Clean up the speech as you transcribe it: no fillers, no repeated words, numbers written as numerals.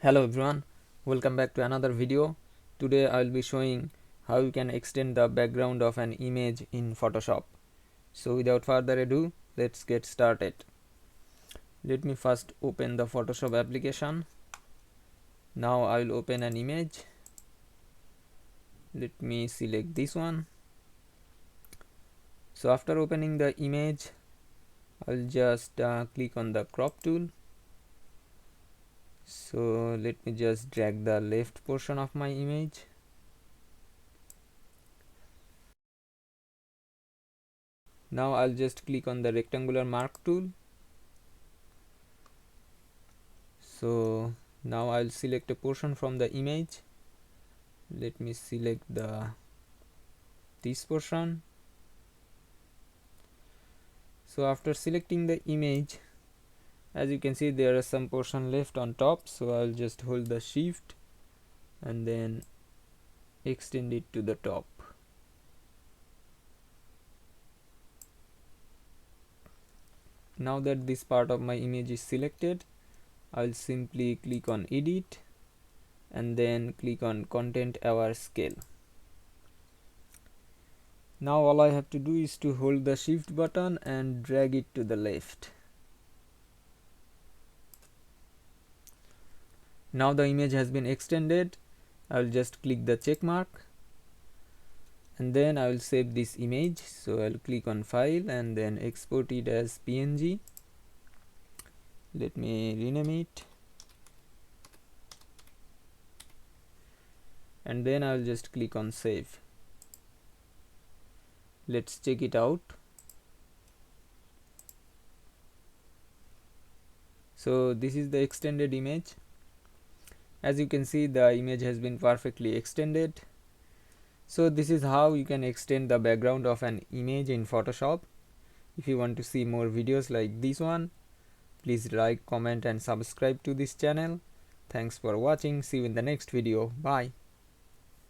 Hello everyone, welcome back to another video. Today I will be showing how you can extend the background of an image in Photoshop. So without further ado, let's get started. Let me first open the Photoshop application. Now I will open an image. Let me select this one. So after opening the image, I will just click on the crop tool. So let me just drag the left portion of my image. Now I'll just click on the rectangular mark tool. So now I'll select a portion from the image. Let me select this portion. So after selecting the image, as you can see, there are some portion left on top, so I'll just hold the shift and then extend it to the top. Now that this part of my image is selected, I'll simply click on edit and then click on content aware scale. Now all I have to do is to hold the shift button and drag it to the left. Now the image has been extended. I will just click the check mark and then I will save this image. So I'll click on file and then export it as PNG. Let me rename it and then I will just click on save. Let's check it out. So this is the extended image. As you can see, the image has been perfectly extended. So this is how you can extend the background of an image in Photoshop. If you want to see more videos like this one, please like, comment and subscribe to this channel. Thanks for watching. See you in the next video. Bye.